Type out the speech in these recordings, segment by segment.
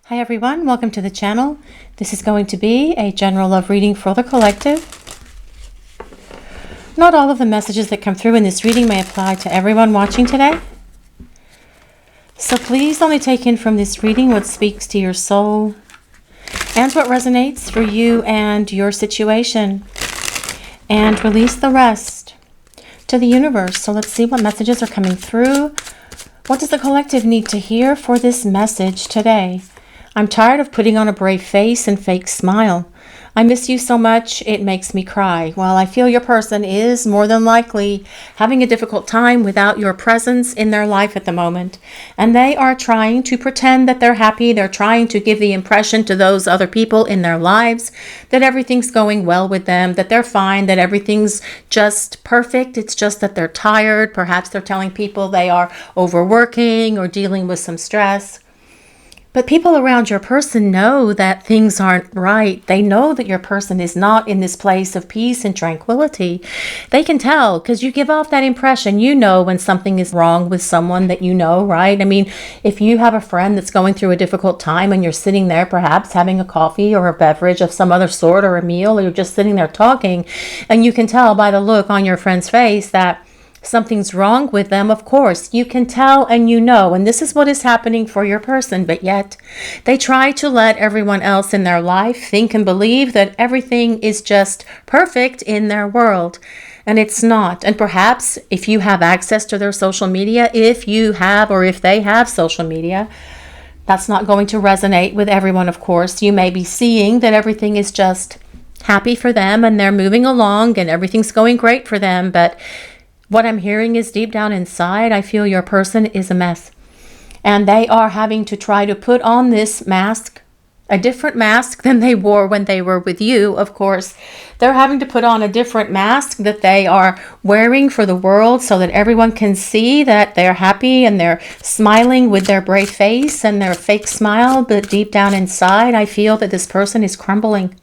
Hi everyone, welcome to the channel. This is going to be a general love reading for the collective. Not all of the messages that come through in this reading may apply to everyone watching today. So please only take in from this reading what speaks to your soul and what resonates for you and your situation. And release the rest to the universe. So let's see what messages are coming through. What does the collective need to hear for this message today? I'm tired of putting on a brave face and fake smile. I miss you so much, it makes me cry. Well, I feel your person is more than likely having a difficult time without your presence in their life at the moment. And they are trying to pretend that they're happy. They're trying to give the impression to those other people in their lives that everything's going well with them, that they're fine, that everything's just perfect. It's just that they're tired. Perhaps they're telling people they are overworking or dealing with some stress. But people around your person know that things aren't right. They know that your person is not in this place of peace and tranquility. They can tell because you give off that impression. You know when something is wrong with someone that you know, right? I mean, if you have a friend that's going through a difficult time and you're sitting there perhaps having a coffee or a beverage of some other sort or a meal, or you're just sitting there talking, and you can tell by the look on your friend's face that something's wrong with them. Of course, you can tell and you know, and this is what is happening for your person, but yet they try to let everyone else in their life think and believe that everything is just perfect in their world, and it's not. And perhaps if you have access to their social media, if you have or if they have social media, that's not going to resonate with everyone, of course. You may be seeing that everything is just happy for them and they're moving along and everything's going great for them, but what I'm hearing is deep down inside, I feel your person is a mess. And they are having to try to put on this mask, a different mask than they wore when they were with you, of course. They're having to put on a different mask that they are wearing for the world so that everyone can see that they're happy and they're smiling with their brave face and their fake smile. But deep down inside, I feel that this person is crumbling.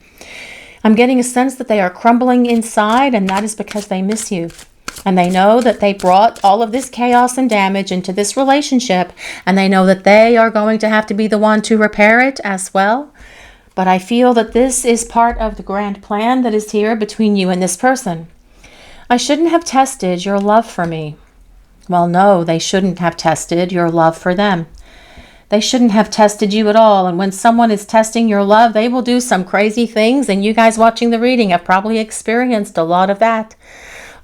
I'm getting a sense that they are crumbling inside, and that is because they miss you. And they know that they brought all of this chaos and damage into this relationship, and they know that they are going to have to be the one to repair it as well. But I feel that this is part of the grand plan that is here between you and this person. I shouldn't have tested your love for me. Well, no, they shouldn't have tested your love for them. They shouldn't have tested you at all. And when someone is testing your love, they will do some crazy things. And you guys watching the reading have probably experienced a lot of that.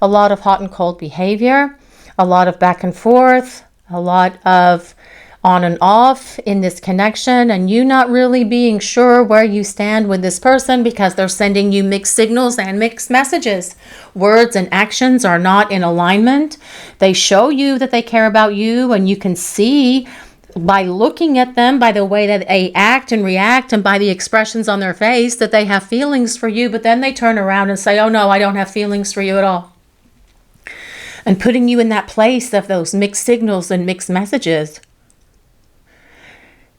A lot of hot and cold behavior, a lot of back and forth, a lot of on and off in this connection, and you not really being sure where you stand with this person because they're sending you mixed signals and mixed messages. Words and actions are not in alignment. They show you that they care about you, and you can see by looking at them, by the way that they act and react, and by the expressions on their face that they have feelings for you, but then they turn around and say, oh no, I don't have feelings for you at all. And putting you in that place of those mixed signals and mixed messages,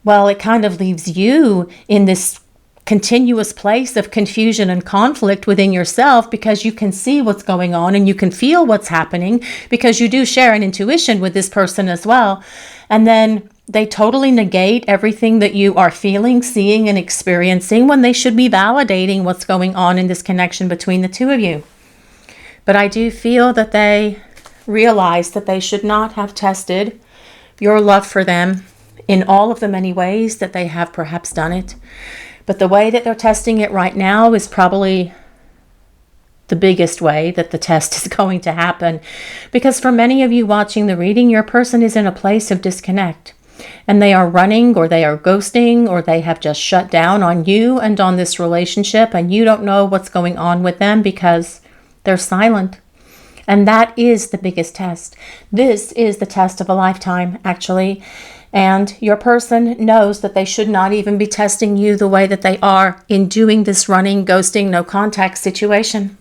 well, it kind of leaves you in this continuous place of confusion and conflict within yourself, because you can see what's going on and you can feel what's happening because you do share an intuition with this person as well. And then they totally negate everything that you are feeling, seeing, and experiencing when they should be validating what's going on in this connection between the two of you. But I do feel that they realize that they should not have tested your love for them in all of the many ways that they have perhaps done it. But the way that they're testing it right now is probably the biggest way that the test is going to happen. Because for many of you watching the reading, your person is in a place of disconnect. And they are running, or they are ghosting, or they have just shut down on you and on this relationship. And you don't know what's going on with them because they're silent. And that is the biggest test. This is the test of a lifetime, actually. And your person knows that they should not even be testing you the way that they are in doing this running, ghosting, no contact situation.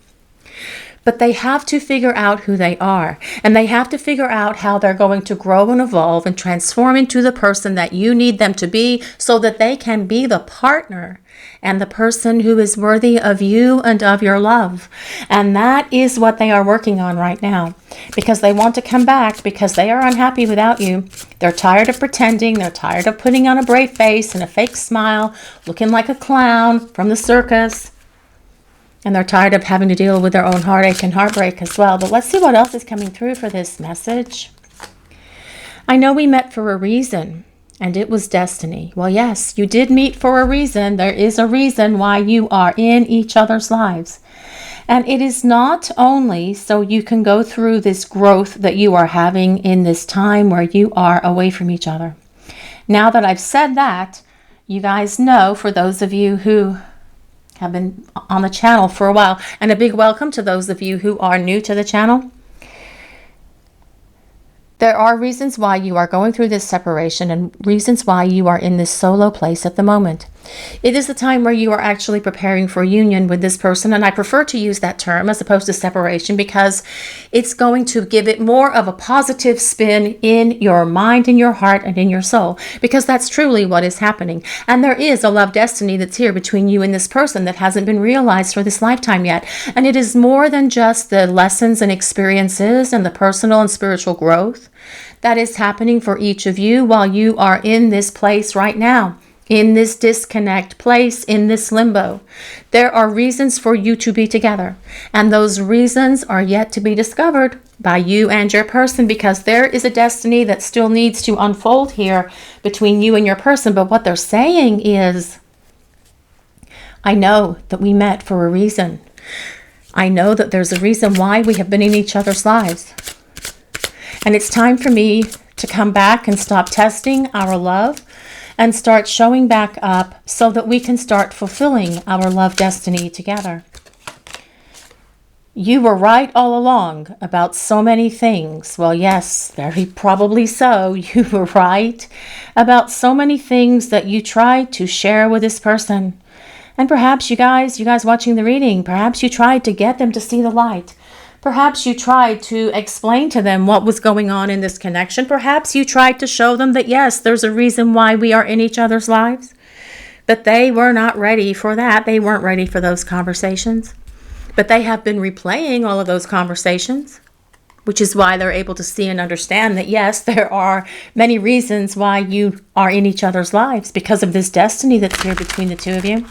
But they have to figure out who they are, and they have to figure out how they're going to grow and evolve and transform into the person that you need them to be, so that they can be the partner and the person who is worthy of you and of your love. And that is what they are working on right now, because they want to come back, because they are unhappy without you. They're tired of pretending. They're tired of putting on a brave face and a fake smile, looking like a clown from the circus. And they're tired of having to deal with their own heartache and heartbreak as well. But let's see what else is coming through for this message. I know we met for a reason, and it was destiny. Well, yes, you did meet for a reason. There is a reason why you are in each other's lives. And it is not only so you can go through this growth that you are having in this time where you are away from each other. Now that I've said that, you guys know, for those of you who have been on the channel for a while, and a big welcome to those of you who are new to the channel. There are reasons why you are going through this separation and reasons why you are in this solo place at the moment. It is the time where you are actually preparing for union with this person, and I prefer to use that term as opposed to separation, because it's going to give it more of a positive spin in your mind, in your heart, and in your soul, because that's truly what is happening. And there is a love destiny that's here between you and this person that hasn't been realized for this lifetime yet. And it is more than just the lessons and experiences and the personal and spiritual growth that is happening for each of you while you are in this place right now, in this disconnect place, in this limbo. There are reasons for you to be together, and those reasons are yet to be discovered by you and your person, because there is a destiny that still needs to unfold here between you and your person. But what they're saying is, I know that we met for a reason. I know that there's a reason why we have been in each other's lives. And it's time for me to come back and stop testing our love and start showing back up so that we can start fulfilling our love destiny together. You were right all along about so many things. Well, yes, very probably so. You were right about so many things that you tried to share with this person. And perhaps you guys watching the reading, perhaps you tried to get them to see the light. Perhaps you tried to explain to them what was going on in this connection. Perhaps you tried to show them that, yes, there's a reason why we are in each other's lives. But they were not ready for that. They weren't ready for those conversations. But they have been replaying all of those conversations, which is why they're able to see and understand that, yes, there are many reasons why you are in each other's lives because of this destiny that's here between the two of you.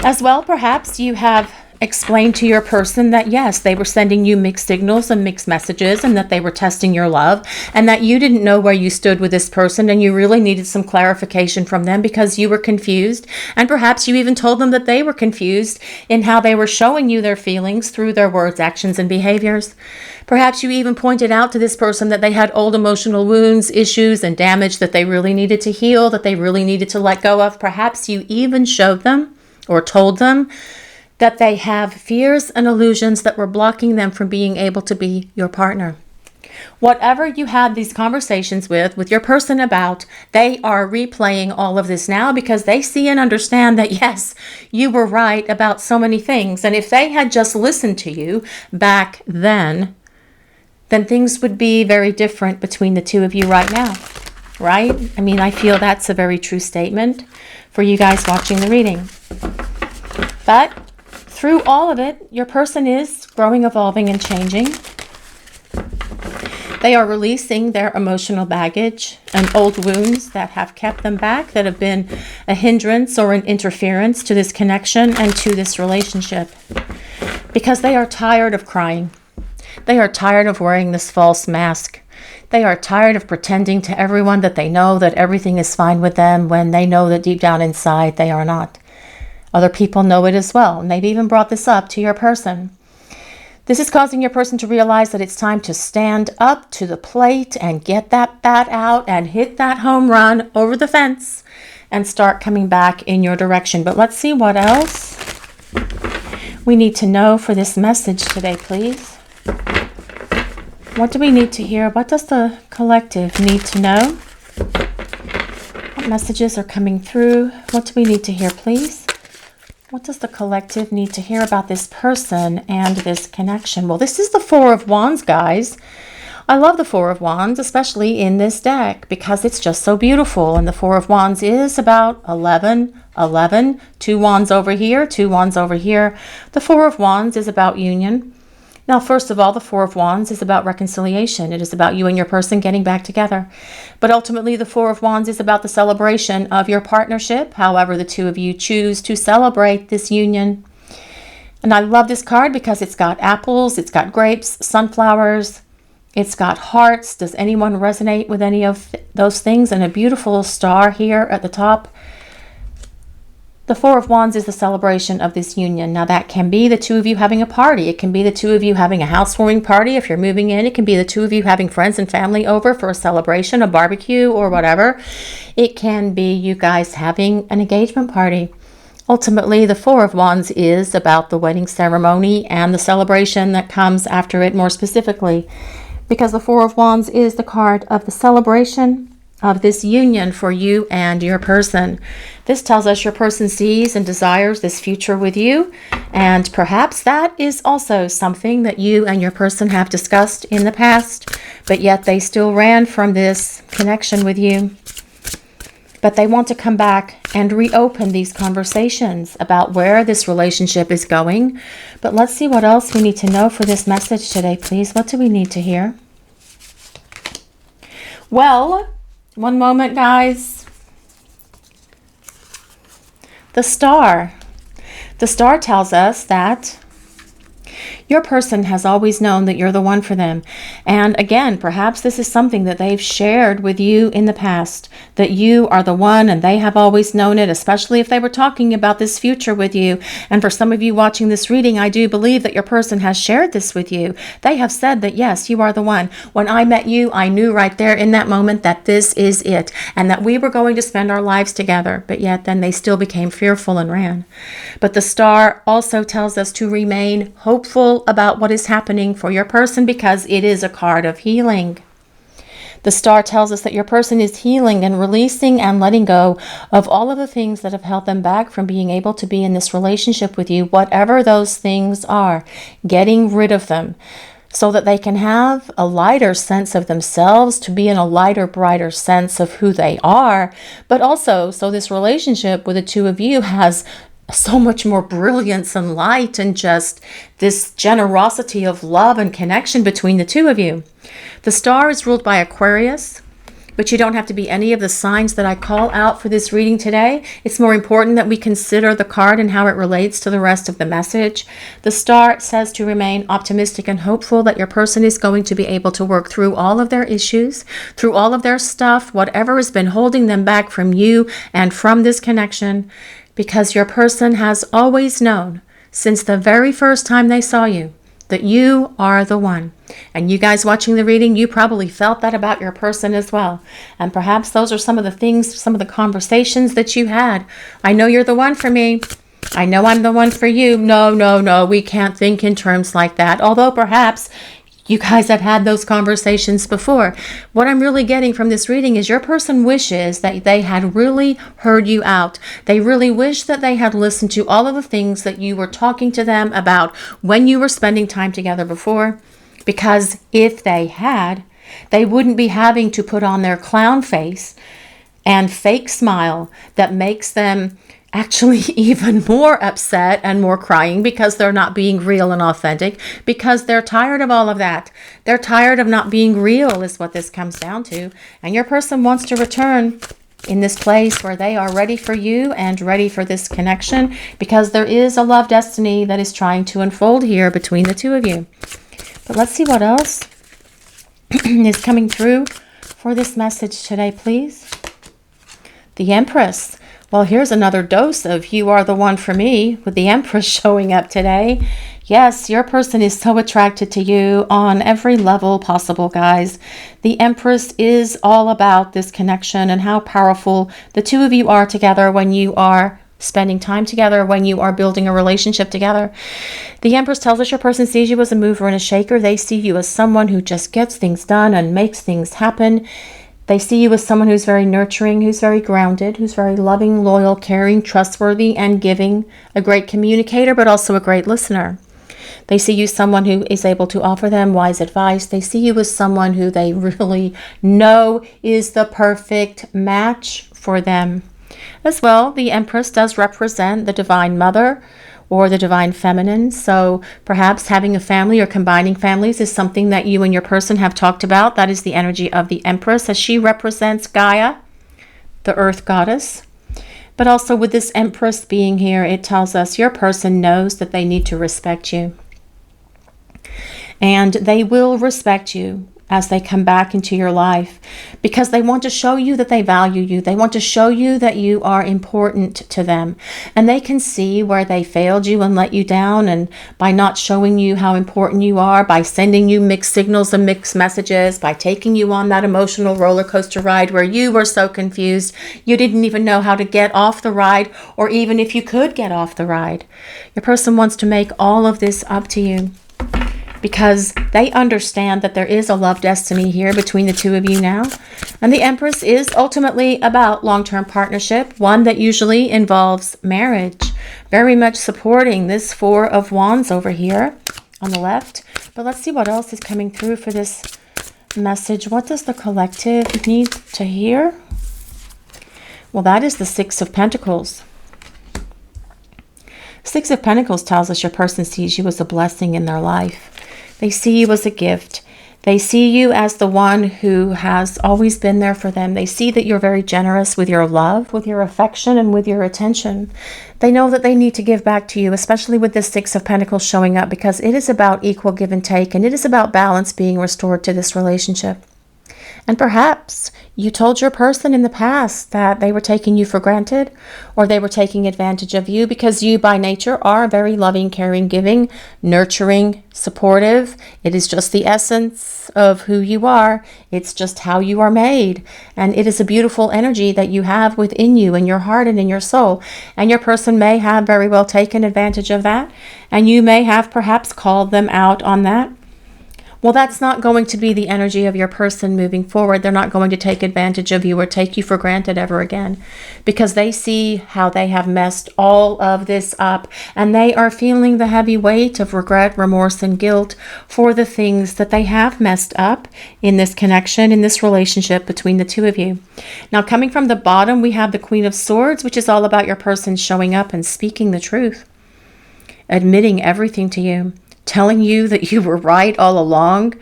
As well, perhaps you have explain to your person that, yes, they were sending you mixed signals and mixed messages, and that they were testing your love, and that you didn't know where you stood with this person, and you really needed some clarification from them because you were confused. And perhaps you even told them that they were confused in how they were showing you their feelings through their words, actions, and behaviors. Perhaps you even pointed out to this person that they had old emotional wounds, issues, and damage that they really needed to heal, that they really needed to let go of. Perhaps you even showed them or told them that they have fears and illusions that were blocking them from being able to be your partner. Whatever you had these conversations with your person about, they are replaying all of this now because they see and understand that, yes, you were right about so many things. And if they had just listened to you back then things would be very different between the two of you right now, right? I mean, I feel that's a very true statement for you guys watching the reading. But through all of it, your person is growing, evolving, and changing. They are releasing their emotional baggage and old wounds that have kept them back, that have been a hindrance or an interference to this connection and to this relationship. Because they are tired of crying. They are tired of wearing this false mask. They are tired of pretending to everyone that they know that everything is fine with them when they know that deep down inside they are not. Other people know it as well, and they've even brought this up to your person. This is causing your person to realize that it's time to stand up to the plate and get that bat out and hit that home run over the fence and start coming back in your direction. But let's see what else we need to know for this message today, please. What do we need to hear? What does the collective need to know? What messages are coming through? What do we need to hear, please? What does the collective need to hear about this person and this connection? Well, this is the Four of Wands, guys. I love the Four of Wands, especially in this deck, because it's just so beautiful. And the Four of Wands is about 11, 11, 2 wands over here, 2 wands over here. The Four of Wands is about union. Now, first of all, the Four of Wands is about reconciliation. It is about you and your person getting back together. But ultimately, the Four of Wands is about the celebration of your partnership, however the two of you choose to celebrate this union. And I love this card because it's got apples, it's got grapes, sunflowers, it's got hearts. Does anyone resonate with any of those things? And a beautiful star here at the top. The Four of Wands is the celebration of this union. Now, that can be the two of you having a party. It can be the two of you having a housewarming party if you're moving in. It can be the two of you having friends and family over for a celebration, a barbecue, or whatever. It can be you guys having an engagement party. Ultimately, the Four of Wands is about the wedding ceremony and the celebration that comes after it more specifically, because the Four of Wands is the card of the celebration of this union for you and your person. This tells us your person sees and desires this future with you, and perhaps that is also something that you and your person have discussed in the past, but yet they still ran from this connection with you. But they want to come back and reopen these conversations about where this relationship is going. But let's see what else we need to know for this message today, please. What do we need to hear? Well, one moment, guys. The star. The star tells us that your person has always known that you're the one for them. And again, perhaps this is something that they've shared with you in the past, that you are the one and they have always known it, especially if they were talking about this future with you. And for some of you watching this reading, I do believe that your person has shared this with you. They have said that, yes, you are the one. When I met you, I knew right there in that moment that this is it and that we were going to spend our lives together. But yet then they still became fearful and ran. But the star also tells us to remain hopeful about what is happening for your person, because it is a card of healing. The star tells us that your person is healing and releasing and letting go of all of the things that have held them back from being able to be in this relationship with you, whatever those things are, getting rid of them so that they can have a lighter sense of themselves, to be in a lighter, brighter sense of who they are, but also so this relationship with the two of you has so much more brilliance and light and just this generosity of love and connection between the two of you. The star is ruled by Aquarius, but you don't have to be any of the signs that I call out for this reading today. It's more important that we consider the card and how it relates to the rest of the message. The star says to remain optimistic and hopeful that your person is going to be able to work through all of their issues, through all of their stuff, whatever has been holding them back from you and from this connection. Because your person has always known, since the very first time they saw you, that you are the one. And you guys watching the reading, you probably felt that about your person as well. And perhaps those are some of the things, some of the conversations that you had. I know you're the one for me. I know I'm the one for you. No, we can't think in terms like that. Although perhaps you guys have had those conversations before. What I'm really getting from this reading is your person wishes that they had really heard you out. They really wish that they had listened to all of the things that you were talking to them about when you were spending time together before. Because if they had, they wouldn't be having to put on their clown face and fake smile that makes them actually even more upset and more crying because they're not being real and authentic, because they're tired of all of that. They're tired of not being real is what this comes down to. And your person wants to return in this place where they are ready for you and ready for this connection, because there is a love destiny that is trying to unfold here between the two of you. But let's see what else is coming through for this message today, please. The Empress. Well, here's another dose of you are the one for me with the Empress showing up today. Yes, your person is so attracted to you on every level possible, guys. The Empress is all about this connection and how powerful the two of you are together when you are spending time together, when you are building a relationship together. The Empress tells us your person sees you as a mover and a shaker. They see you as someone who just gets things done and makes things happen. They see you as someone who's very nurturing, who's very grounded, who's very loving, loyal, caring, trustworthy, and giving, a great communicator, but also a great listener. They see you as someone who is able to offer them wise advice. They see you as someone who they really know is the perfect match for them. As well, the Empress does represent the Divine Mother or the Divine Feminine. So perhaps having a family or combining families is something that you and your person have talked about. That is the energy of the Empress, as she represents Gaia, the Earth Goddess. But also with this Empress being here, it tells us your person knows that they need to respect you. And they will respect you as they come back into your life, because they want to show you that they value you. They want to show you that you are important to them. And they can see where they failed you and let you down, and by not showing you how important you are, by sending you mixed signals and mixed messages, by taking you on that emotional roller coaster ride where you were so confused, you didn't even know how to get off the ride, or even if you could get off the ride. Your person wants to make all of this up to you, because they understand that there is a love destiny here between the two of you now. And the Empress is ultimately about long-term partnership, one that usually involves marriage. Very much supporting this Four of Wands over here on the left. But let's see what else is coming through for this message. What does the collective need to hear? Well, that is the Six of Pentacles. Six of Pentacles tells us your person sees you as a blessing in their life. They see you as a gift. They see you as the one who has always been there for them. They see that you're very generous with your love, with your affection, and with your attention. They know that they need to give back to you, especially with this Six of Pentacles showing up, because it is about equal give and take, and it is about balance being restored to this relationship. And perhaps you told your person in the past that they were taking you for granted, or they were taking advantage of you, because you by nature are very loving, caring, giving, nurturing, supportive. It is just the essence of who you are. It's just how you are made. And it is a beautiful energy that you have within you, in your heart and in your soul. And your person may have very well taken advantage of that. And you may have perhaps called them out on that. Well, that's not going to be the energy of your person moving forward. They're not going to take advantage of you or take you for granted ever again, because they see how they have messed all of this up, and they are feeling the heavy weight of regret, remorse, and guilt for the things that they have messed up in this connection, in this relationship between the two of you. Now, coming from the bottom, we have the Queen of Swords, which is all about your person showing up and speaking the truth, admitting everything to you, telling you that you were right all along,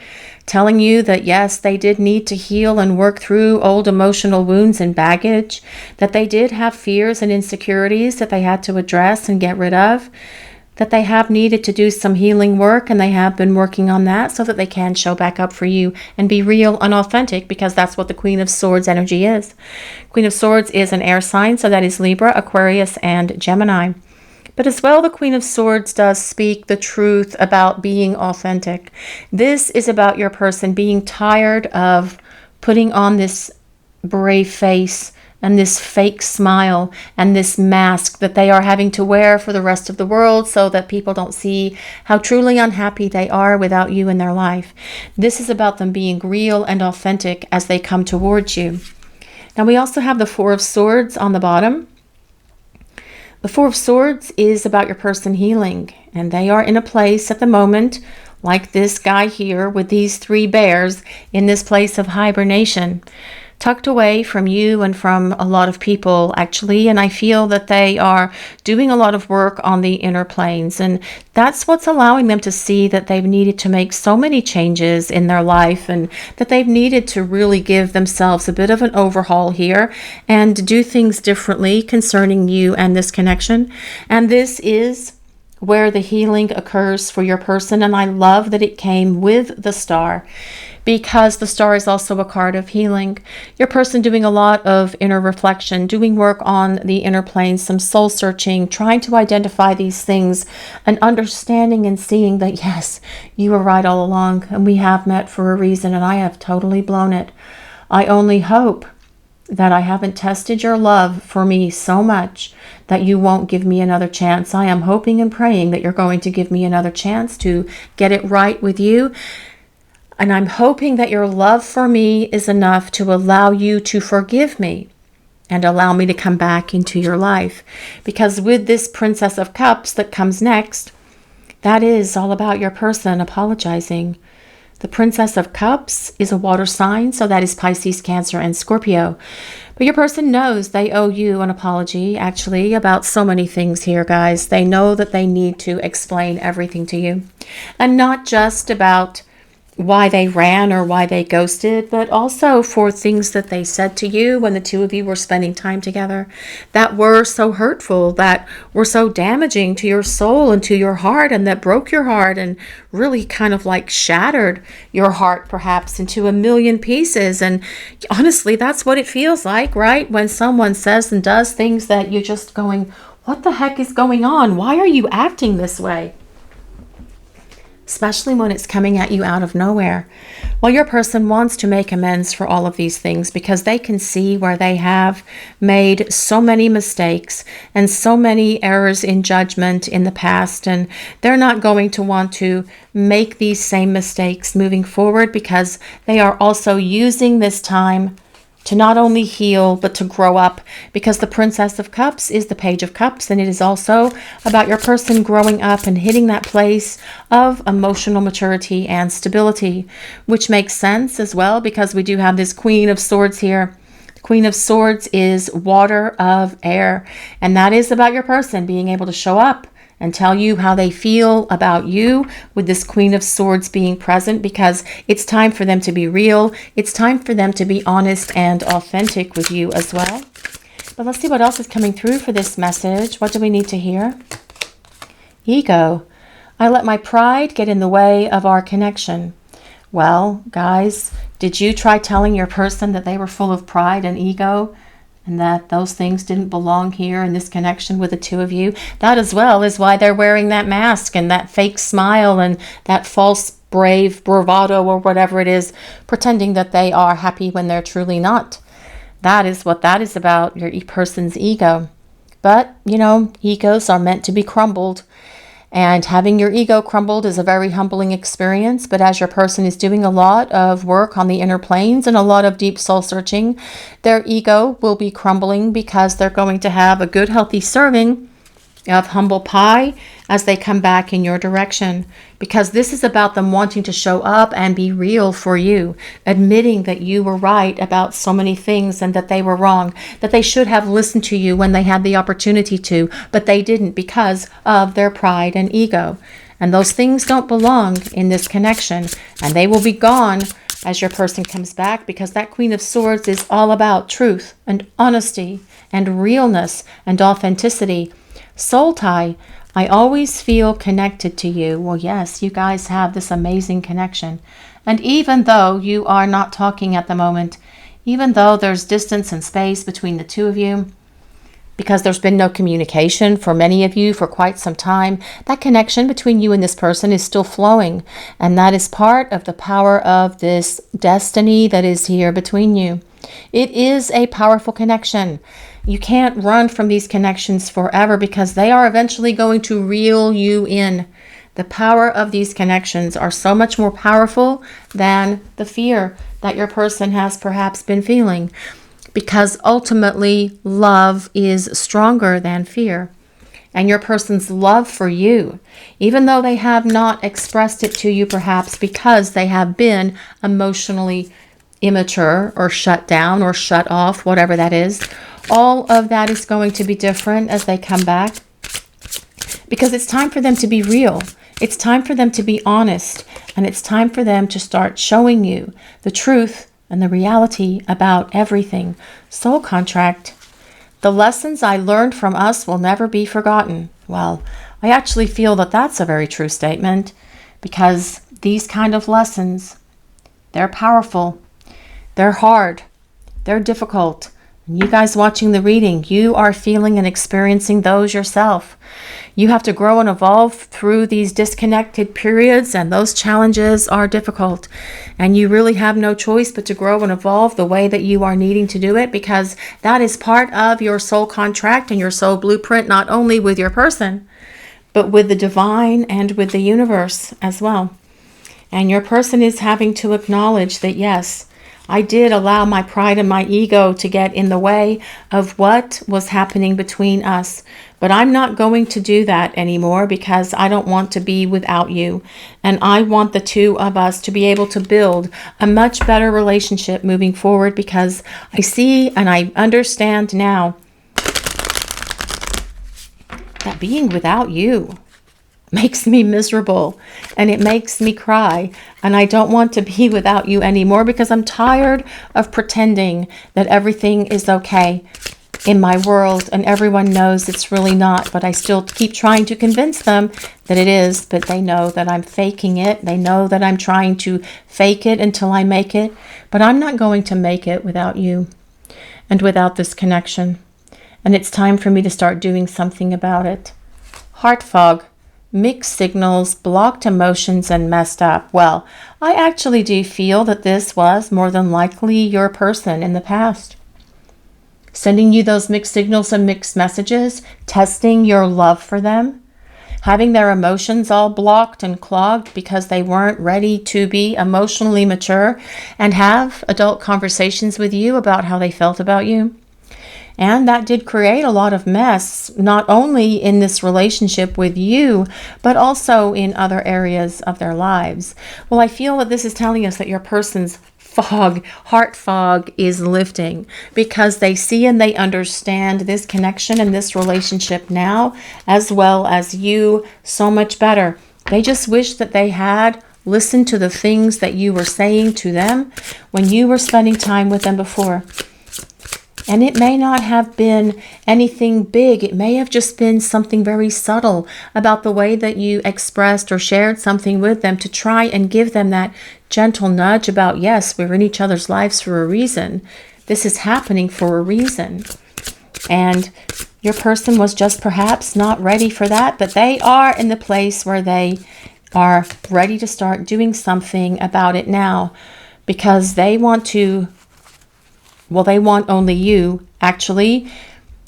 telling you that yes, they did need to heal and work through old emotional wounds and baggage, that they did have fears and insecurities that they had to address and get rid of, that they have needed to do some healing work, and they have been working on that so that they can show back up for you and be real and authentic, because that's what the Queen of Swords energy is. Queen of Swords is an air sign, so that is Libra, Aquarius, and Gemini. But as well, the Queen of Swords does speak the truth about being authentic. This is about your person being tired of putting on this brave face and this fake smile and this mask that they are having to wear for the rest of the world, so that people don't see how truly unhappy they are without you in their life. This is about them being real and authentic as they come towards you. Now, we also have the Four of Swords on the bottom. The Four of Swords is about your person healing, and they are in a place at the moment, like this guy here with these three bears, in this place of hibernation, tucked away from you and from a lot of people, actually. And I feel that they are doing a lot of work on the inner planes, and that's what's allowing them to see that they've needed to make so many changes in their life, and that they've needed to really give themselves a bit of an overhaul here and do things differently concerning you and this connection. And this is where the healing occurs for your person. And I love that it came with the Star, because the Star is also a card of healing. Your person doing a lot of inner reflection, doing work on the inner planes, some soul searching, trying to identify these things and understanding and seeing that, yes, you were right all along, and we have met for a reason, and I have totally blown it. I only hope that I haven't tested your love for me so much that you won't give me another chance. I am hoping and praying that you're going to give me another chance to get it right with you. And I'm hoping that your love for me is enough to allow you to forgive me and allow me to come back into your life. Because with this Princess of Cups that comes next, that is all about your person apologizing. The Princess of Cups is a water sign, so that is Pisces, Cancer, and Scorpio. But your person knows they owe you an apology, actually, about so many things here, guys. They know that they need to explain everything to you. And not just about why they ran or why they ghosted, but also for things that they said to you when the two of you were spending time together that were so hurtful, that were so damaging to your soul and to your heart, and that broke your heart and really kind of like shattered your heart perhaps into a million pieces. And honestly, that's what it feels like, right? When someone says and does things that you're just going, what the heck is going on? Why are you acting this way? Especially when it's coming at you out of nowhere. Well, your person wants to make amends for all of these things because they can see where they have made so many mistakes and so many errors in judgment in the past, and they're not going to want to make these same mistakes moving forward because they are also using this time to not only heal, but to grow up, because the Princess of Cups is the Page of Cups, and it is also about your person growing up and hitting that place of emotional maturity and stability, which makes sense as well because we do have this Queen of Swords here. The Queen of Swords is water of air, and that is about your person being able to show up and tell you how they feel about you with this Queen of Swords being present, because it's time for them to be real. It's time for them to be honest and authentic with you as well. But let's see what else is coming through for this message. What do we need to hear? Ego. I let my pride get in the way of our connection. Well, guys, did you try telling your person that they were full of pride and ego, and that those things didn't belong here in this connection with the two of you? That as well is why they're wearing that mask and that fake smile and that false brave bravado or whatever it is, pretending that they are happy when they're truly not. That is what that is about, your person's ego. But, you know, egos are meant to be crumbled. And having your ego crumbled is a very humbling experience. But as your person is doing a lot of work on the inner planes and a lot of deep soul searching, their ego will be crumbling because they're going to have a good, healthy serving of humble pie as they come back in your direction, because this is about them wanting to show up and be real for you, admitting that you were right about so many things and that they were wrong, that they should have listened to you when they had the opportunity to, but they didn't because of their pride and ego. And those things don't belong in this connection, and they will be gone as your person comes back, because that Queen of Swords is all about truth and honesty and realness and authenticity. Soul tie, I always feel connected to you. Well, yes, you guys have this amazing connection. And even though you are not talking at the moment, even though there's distance and space between the two of you, because there's been no communication for many of you for quite some time, that connection between you and this person is still flowing. And that is part of the power of this destiny that is here between you. It is a powerful connection. You can't run from these connections forever because they are eventually going to reel you in. The power of these connections are so much more powerful than the fear that your person has perhaps been feeling, because ultimately love is stronger than fear. And your person's love for you, even though they have not expressed it to you perhaps because they have been emotionally immature or shut down or shut off, whatever that is, all of that is going to be different as they come back, because it's time for them to be real. It's time for them to be honest, and it's time for them to start showing you the truth and the reality about everything. Soul contract. The lessons I learned from us will never be forgotten. Well, I actually feel that that's a very true statement, because these kind of lessons, they're powerful, they're hard, they're difficult. And you guys watching the reading, you are feeling and experiencing those yourself. You have to grow and evolve through these disconnected periods, and those challenges are difficult. And you really have no choice but to grow and evolve the way that you are needing to do it, because that is part of your soul contract and your soul blueprint, not only with your person, but with the divine and with the universe as well. And your person is having to acknowledge that, yes, I did allow my pride and my ego to get in the way of what was happening between us. But I'm not going to do that anymore because I don't want to be without you. And I want the two of us to be able to build a much better relationship moving forward, because I see and I understand now that being without you makes me miserable and it makes me cry, and I don't want to be without you anymore because I'm tired of pretending that everything is okay in my world and everyone knows it's really not, but I still keep trying to convince them that it is. But they know that I'm faking it. They know that I'm trying to fake it until I make it, but I'm not going to make it without you and without this connection. And it's time for me to start doing something about it. Heart fog, mixed signals, blocked emotions, and messed up. Well, I actually do feel that this was more than likely your person in the past, sending you those mixed signals and mixed messages, testing your love for them, having their emotions all blocked and clogged because they weren't ready to be emotionally mature and have adult conversations with you about how they felt about you. And that did create a lot of mess, not only in this relationship with you, but also in other areas of their lives. Well, I feel that this is telling us that your person's heart fog is lifting because they see and they understand this connection and this relationship now, as well as you, so much better. They just wish that they had listened to the things that you were saying to them when you were spending time with them before. And it may not have been anything big. It may have just been something very subtle about the way that you expressed or shared something with them to try and give them that gentle nudge about, yes, we're in each other's lives for a reason. This is happening for a reason. And your person was just perhaps not ready for that, but they are in the place where they are ready to start doing something about it now, because they want to, well, they want only you, actually,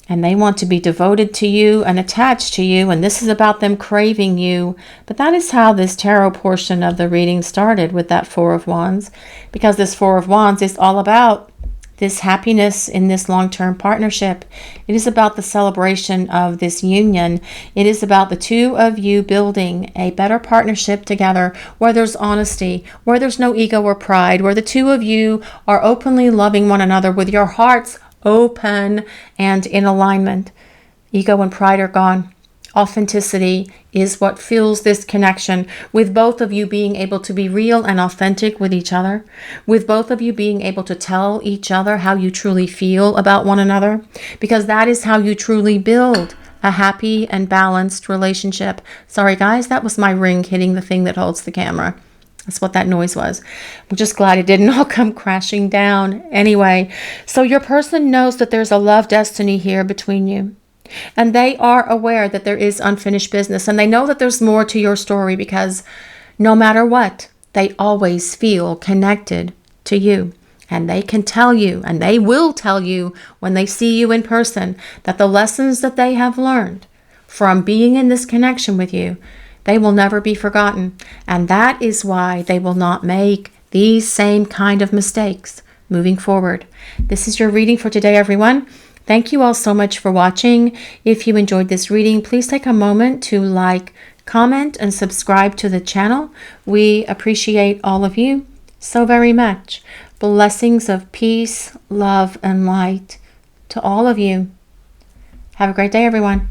and they want to be devoted to you and attached to you, and this is about them craving you. But that is how this tarot portion of the reading started, with that Four of Wands, because this Four of Wands is all about this happiness in this long-term partnership. It is about the celebration of this union. It is about the two of you building a better partnership together, where there's honesty, where there's no ego or pride, where the two of you are openly loving one another with your hearts open and in alignment. Ego and pride are gone. Authenticity is what fuels this connection, with both of you being able to be real and authentic with each other, with both of you being able to tell each other how you truly feel about one another, because that is how you truly build a happy and balanced relationship. Sorry guys, that was my ring hitting the thing that holds the camera. That's what that noise was. I'm just glad it didn't all come crashing down. Anyway, so your person knows that there's a love destiny here between you. And they are aware that there is unfinished business, and they know that there's more to your story, because no matter what, they always feel connected to you. And they can tell you, and they will tell you when they see you in person, that the lessons that they have learned from being in this connection with you, they will never be forgotten. And that is why they will not make these same kind of mistakes moving forward. This is your reading for today, everyone. Thank you all so much for watching. If you enjoyed this reading, please take a moment to like, comment, and subscribe to the channel. We appreciate all of you so very much. Blessings of peace, love, and light to all of you. Have a great day, everyone.